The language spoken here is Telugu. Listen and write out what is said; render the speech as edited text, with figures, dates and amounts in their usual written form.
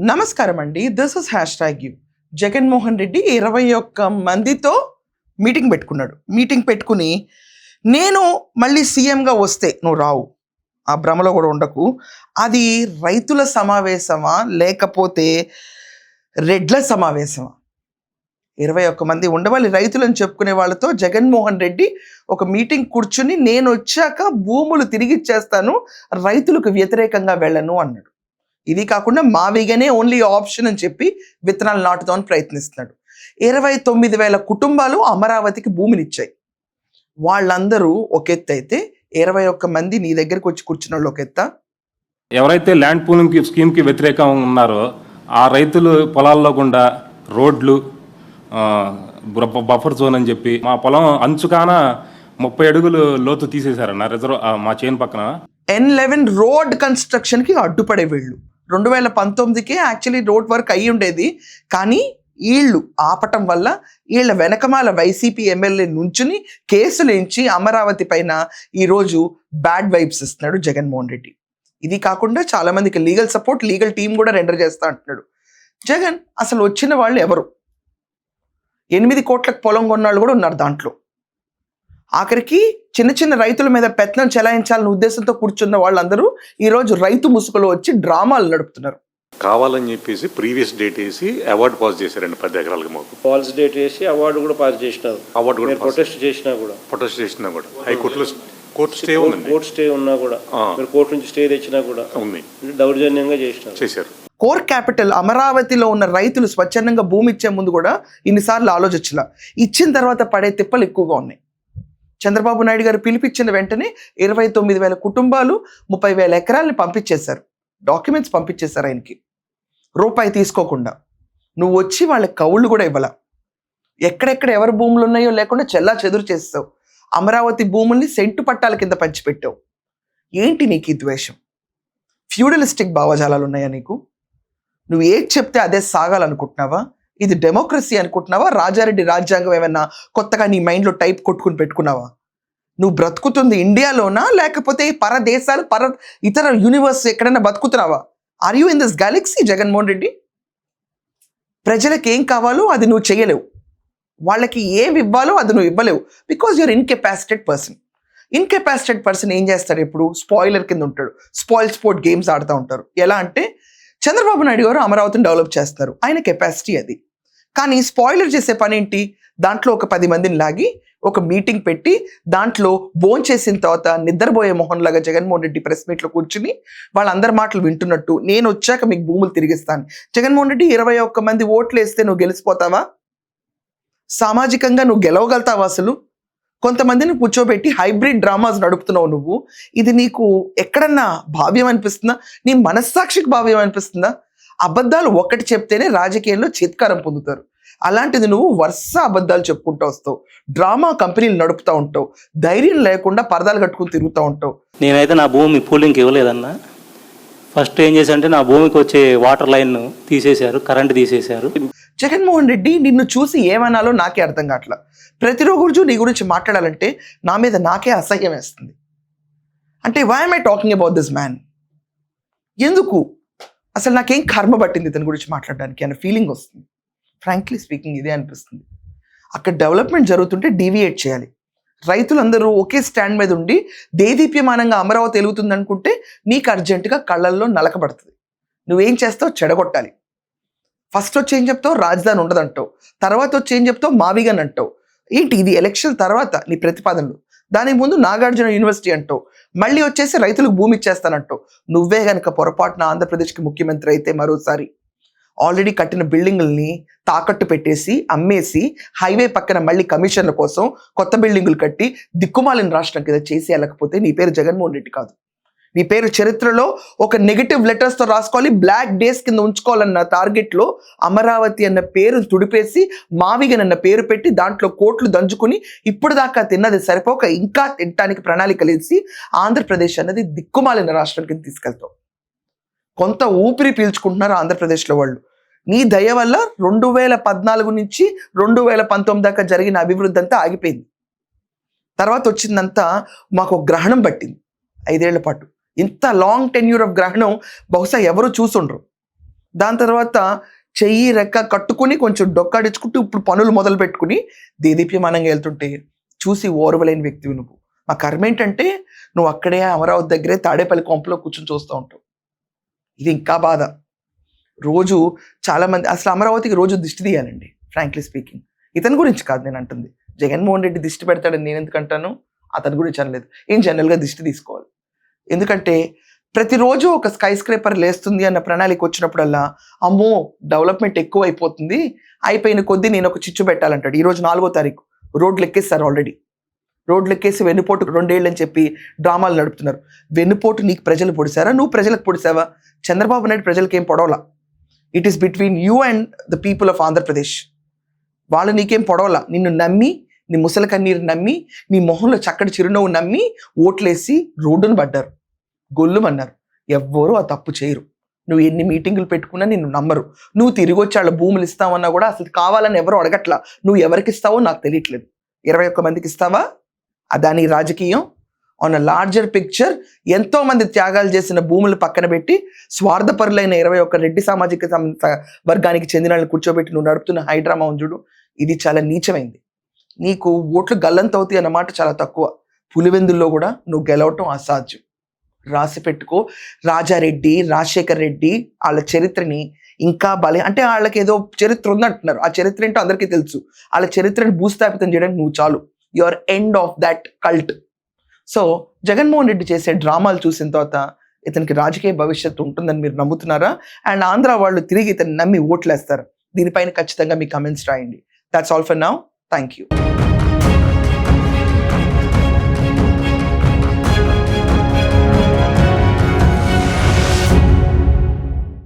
నమస్కారం అండి. This is #you. Jaganmohan Reddy 21 మందితో మీటింగ్ పెట్టుకున్నాడు. మీటింగ్ పెట్టుకుని నేను మళ్ళీ సీఎంగా వస్తే నువ్వు రావు, ఆ భ్రమలో కూడా ఉండకు, అది రైతుల సమావేశమా లేకపోతే రెడ్ల సమావేశమా? 21 మంది ఉండవాలి రైతులని చెప్పుకునే వాళ్ళతో జగన్మోహన్ రెడ్డి ఒక మీటింగ్ కూర్చుని నేను వచ్చాక భూములు తిరిగి ఇచ్చేస్తాను, రైతులకు వ్యతిరేకంగా వెళ్ళను అన్నాడు. ఇది కాకుండా మావిగానే ఓన్లీ ఆప్షన్ అని చెప్పి విత్తనాలు నాటుదామని ప్రయత్నిస్తున్నాడు. 29,000 కుటుంబాలు అమరావతికి భూమిని ఇచ్చాయి. వాళ్ళందరూ ఒక ఎత్తు అయితే 21 మంది నీ దగ్గరికి వచ్చి కూర్చున్న వాళ్ళు ఒక ఎత్త. ఎవరైతే ల్యాండ్ పూలింగ్ స్కీమ్కి వ్యతిరేకంగా ఉన్నారో ఆ రైతులు పొలాల్లో గుండా రోడ్లు, బఫర్ జోన్ అని చెప్పి మా పొలం అంచుకాన 30 అడుగులు లోతు తీసేశారన్న రిజర్వ్ మా చేను పక్కన. N11 రోడ్ కన్స్ట్రక్షన్కి అడ్డుపడే వీళ్ళు 2019కే యాక్చువల్లీ రోడ్ వర్క్ అయ్యి ఉండేది, కానీ వీళ్ళు ఆపటం వల్ల వీళ్ళ వెనకమాల వైసీపీ ఎమ్మెల్యే నుంచుని కేసులు ఎంచి అమరావతి పైన ఈరోజు బ్యాడ్ వైబ్స్ ఇస్తున్నాడు జగన్మోహన్ రెడ్డి. ఇది కాకుండా చాలా మందికి లీగల్ సపోర్ట్, లీగల్ టీం కూడా రెండర్ చేస్తా అంటున్నాడు. జగన్ అసలు వచ్చిన వాళ్ళు ఎవరు? 8 కోట్లకు పొలం కొన్నాళ్ళు కూడా ఉన్నారు దాంట్లో. ఆఖరికి చిన్న చిన్న రైతుల మీద పెత్తనం చెలాయించాలనే ఉద్దేశంతో కూర్చున్న వాళ్ళందరూ ఈరోజు రైతు ముసుగులో వచ్చి డ్రామాలు నడుపుతున్నారు. కావాలని చెప్పేసి ప్రీవియస్ డేట్ వేసి అవార్డు పాస్ చేశారండి 10 ఎకరాలకి. మాకు ఫాల్స్ డేట్ వేసి అవార్డు కూడా పాస్ చేసినారు. అవార్డు కూడా ప్రొటెస్ట్ చేసినా కూడా హైకోర్టులో కోర్టు స్టే ఉందండి. కోర్టు స్టే ఉన్నా కూడా మీరు కోర్టు నుంచి స్టే తెచ్చినా కూడా ఉంది, దౌర్జన్యంగా చేశారు. కోర్ క్యాపిటల్ అమరావతిలో ఉన్న రైతులు స్వచ్ఛందంగా భూమి ఇచ్చే ముందు కూడా ఇన్నిసార్లు ఆలోచించలా, ఇచ్చిన తర్వాత పడే తిప్పలు ఎక్కువగా ఉన్నాయి. చంద్రబాబు నాయుడు గారు పిలిపించిన వెంటనే 29,000 కుటుంబాలు 30,000 ఎకరాలని పంపించేశారు, డాక్యుమెంట్స్ పంపించేశారు ఆయనకి, రూపాయి తీసుకోకుండా. నువ్వు వచ్చి వాళ్ళకి కౌళ్ళు కూడా ఇవ్వాల, ఎక్కడెక్కడ ఎవరి భూములు ఉన్నాయో లేకుండా చెల్లా చెదురు చేస్తావు. అమరావతి భూముల్ని సెంటు పట్టాల కింద పంచిపెట్టావు. ఏంటి నీకు ఈ ద్వేషం? ఫ్యూడలిస్టిక్ భావజాలాలు ఉన్నాయా నీకు? నువ్వు ఏది చెప్తే అదే సాగాలనుకుంటున్నావా? ఇది డెమోక్రసీ అనుకుంటున్నావా? రాజారెడ్డి రాజ్యాంగం ఏమైనా కొత్తగా నీ మైండ్లో టైప్ కొట్టుకుని పెట్టుకున్నావా? నువ్వు బ్రతుకుతుంది ఇండియాలోనా లేకపోతే పరదేశాలు ఇతర యూనివర్స్ ఎక్కడైనా బతుకుతున్నావా? Are you in this galaxy Jaganmohan Reddy? ప్రజలకు ఏం కావాలో అది నువ్వు చేయలేవు, వాళ్ళకి ఏమి ఇవ్వాలో అది నువ్వు ఇవ్వలేవు, బికాజ్ యూఆర్ ఇన్కెపాసిటెడ్ పర్సన్. ఇన్కెపాసిటెడ్ పర్సన్ ఏం చేస్తాడు? ఎప్పుడు స్పాయిలర్ కింద ఉంటాడు. స్పోర్ట్ గేమ్స్ ఆడుతూ ఉంటారు. ఎలా అంటే చంద్రబాబు నాయుడు గారు అమరావతిని డెవలప్ చేస్తారు, ఆయన కెపాసిటీ అది. కానీ స్పాయిలర్ చేసే పని ఏంటి? దాంట్లో ఒక 10 మందిని లాగి ఒక మీటింగ్ పెట్టి దాంట్లో చేసిన తర్వాత నిద్రపోయే మొహన్లాగా జగన్మోహన్ రెడ్డి ప్రెస్ మీట్లో కూర్చుని వాళ్ళందరి మాటలు వింటున్నట్టు నేను వచ్చాక మీకు భూములు తిరిగిస్తాను. జగన్మోహన్ రెడ్డి 21 మంది ఓట్లు వేస్తే నువ్వు గెలిచిపోతావా? సామాజికంగా నువ్వు గెలవగలుగుతావా? అసలు కొంతమందిని కూర్చోబెట్టి హైబ్రిడ్ డ్రామాస్ నడుపుతున్నావు నువ్వు. ఇది నీకు ఎక్కడన్నా భావ్యం అనిపిస్తుందా? నీ మనస్సాక్షికి భావ్యం అనిపిస్తుందా? అబద్ధాలు ఒక్కటి చెప్తేనే రాజకీయాల్లో చిత్కారం పొందుతారు. అలాంటిది నువ్వు వరుస అబద్ధాలు చెప్పుకుంటూ వస్తావు, డ్రామా కంపెనీలు నడుపుతూ ఉంటావు, ధైర్యం లేకుండా పరదాలు కట్టుకుని తిరుగుతూ ఉంటావు. నేనైతే నా భూమి పూలింగ్కి ఇవ్వలేదన్నా. ఫస్ట్ ఏం చేశారంటే నా భూమికి వచ్చే వాటర్ లైన్ తీసేశారు, కరెంట్ తీసేశారు. జగన్మోహన్ రెడ్డి నిన్ను చూసి ఏమనాలో నాకే అర్థం కావట్లా. ప్రతిరోజు నీ గురించి మాట్లాడాలంటే నా మీద నాకే అసహ్యం వేస్తుంది. అంటే why am I talking about this man? ఎందుకు అసలు నాకేం కర్మ పట్టింది ఇతని గురించి మాట్లాడడానికి అనే ఫీలింగ్ వస్తుంది. ఫ్రాంక్లీ స్పీకింగ్ ఇదే అనిపిస్తుంది. అక్కడ డెవలప్మెంట్ జరుగుతుంటే డీవియేట్ చేయాలి. రైతులందరూ ఒకే స్టాండ్ మీద ఉండి దేదీప్యమానంగా అమరావతి వెలుగుతుంది అనుకుంటే నీకు అర్జెంటుగా కళ్ళల్లో నలకబడుతుంది. నువ్వేం చేస్తావు? చెడగొట్టాలి. ఫస్ట్ వచ్చి ఏం చెప్తావు? రాజధాని ఉండదంటావు. తర్వాత వచ్చి ఏం చెప్తావు? మావిగన్ అంటావు. ఏంటి ఇది? ఎలక్షన్ తర్వాత నీ ప్రతిపాదనలు. దానికి ముందు నాగార్జున యూనివర్సిటీ అంటావు. మళ్ళీ వచ్చేసి రైతులకు భూమి ఇచ్చేస్తానంటావు. నువ్వే గనక పొరపాటున ఆంధ్రప్రదేశ్కి ముఖ్యమంత్రి అయితే మరోసారి ఆల్రెడీ కట్టిన బిల్డింగుల్ని తాకట్టు పెట్టేసి అమ్మేసి హైవే పక్కన మళ్ళీ కమిషన్ల కోసం కొత్త బిల్డింగులు కట్టి దిక్కుమాలిన రాష్ట్రం కింద చేసి వెళ్ళకపోతే నీ పేరు జగన్మోహన్ రెడ్డి కాదు. నీ పేరు చరిత్రలో ఒక నెగిటివ్ లెటర్స్తో రాసుకోవాలి, బ్లాక్ డేస్ కింద ఉంచుకోవాలన్న టార్గెట్లో అమరావతి అన్న పేరు తుడిపేసి మావిగన్ అన్న పేరు పెట్టి దాంట్లో కోట్లు దంచుకుని ఇప్పుడు దాకా తిన్నది సరిపోక ఇంకా తినడానికి ప్రణాళికలు వేసి ఆంధ్రప్రదేశ్ అన్నది దిక్కుమాలిన రాష్ట్రం కింద తీసుకెళ్తావు. కొంత ఊపిరి పీల్చుకుంటున్నారు ఆంధ్రప్రదేశ్లో వాళ్ళు. నీ దయ వల్ల 2014 నుంచి 2019 దాకా జరిగిన అభివృద్ధి అంతా ఆగిపోయింది. తర్వాత వచ్చిందంతా మాకు గ్రహణం పట్టింది 5 ఏళ్ల పాటు. ఇంత లాంగ్ టెన్యూర్ ఆఫ్ గ్రహణం బహుశా ఎవరు చూసుండ్రు. దాని తర్వాత చెయ్యి రెక్క కట్టుకుని కొంచెం డొక్కాడించుకుంటూ ఇప్పుడు పనులు మొదలు పెట్టుకుని దేదీప్యమానంగా వెళ్తుంటే చూసి ఓర్వలేని వ్యక్తివి నువ్వు. మా కర్మ ఏంటంటే నువ్వు అక్కడే అమరావతి దగ్గరే తాడేపల్లి కొంపలో కూర్చొని చూస్తూ ఉంటావు. ఇది ఇంకా బాధ. రోజు చాలామంది అసలు అమరావతికి రోజు దిష్టి తీయాలండి, ఫ్రాంక్లీ స్పీకింగ్. ఇతని గురించి కాదు నేను అంటుంది, జగన్మోహన్ రెడ్డి దిష్టి పెడతాడని నేను ఎందుకు అంటాను, అతని గురించి అనలేదు. ఏం జనరల్గా దిష్టి తీసుకోవాలి. ఎందుకంటే ప్రతిరోజు ఒక స్కై స్క్రేపర్ లేస్తుంది అన్న ప్రణాళిక వచ్చినప్పుడల్లా అమ్మో డెవలప్మెంట్ ఎక్కువ అయిపోతుంది, అయిపోయిన కొద్దీ నేను ఒక చిచ్చు పెట్టాలంటాడు. ఈరోజు 4వ తారీఖు రోడ్లు ఎక్కేస్తారు ఆల్రెడీ. రోడ్లు ఎక్కేసి వెన్నుపోటు 2 ఏళ్ళు అని చెప్పి డ్రామాలు నడుపుతున్నారు. వెన్నుపోటు నీకు ప్రజలు పొడిసారా, నువ్వు ప్రజలకు పొడిసావా? చంద్రబాబు నాయుడు ప్రజలకి ఏం పొడవలా. It is between you and the people of Andhra Pradesh. వాళ్ళు నీకేం పొడవలా. నిన్ను నమ్మి, నీ ముసలి కన్నీరు నమ్మి, నీ మొహంలో చక్కటి చిరునవ్వు నమ్మి ఓట్లేసి రోడ్డును పడ్డారు, గొల్లుమన్నారు. ఎవ్వరూ ఆ తప్పు చేయరు. నువ్వు ఎన్ని మీటింగులు పెట్టుకున్నా నిన్ను నమ్మరు. నువ్వు తిరిగి వచ్చి వాళ్ళ భూములు ఇస్తావన్నా కూడా అసలు కావాలని ఎవరు అడగట్లా. నువ్వు ఎవరికి ఇస్తావో నాకు తెలియట్లేదు. 21 మందికి ఇస్తావా? అదాని రాజకీయం. ఆన్ అ లార్జర్ పిక్చర్ ఎంతో మంది త్యాగాలు చేసిన భూములు పక్కన పెట్టి స్వార్థపరులైన 21 రెడ్డి సామాజిక వర్గానికి చెందిన వాళ్ళని కూర్చోబెట్టి నువ్వు నడుపుతున్న హైడ్రామా చూడు, ఇది చాలా నీచమైంది. నీకు ఓట్లు గల్లంతవుతాయి అన్నమాట చాలా తక్కువ. పులివెందుల్లో కూడా నువ్వు గెలవటం అసాధ్యం. రాసి పెట్టుకో. రాజారెడ్డి, రాజశేఖర్ రెడ్డి వాళ్ళ చరిత్రని ఇంకా అంటే వాళ్ళకి ఏదో చరిత్ర ఉందంటున్నారు. ఆ చరిత్ర ఏంటో అందరికీ తెలుసు. వాళ్ళ చరిత్రని భూస్థాపితం చేయడానికి నువ్వు చాలు. Your end of that cult. So Jaganmohan Reddy చేసే డ్రామాలు చూసిన తర్వాత ఇతనికి రాజకీయ భవిష్యత్తు ఉంటుందని మీరు నమ్ముతున్నారా? అండ్ ఆంధ్ర వాళ్ళు తిరిగి ఇతను నమ్మి ఓట్లేస్తారు. దీనిపైన ఖచ్చితంగా మీ కమెంట్స్ రాయండి. That's all for now. Thank you.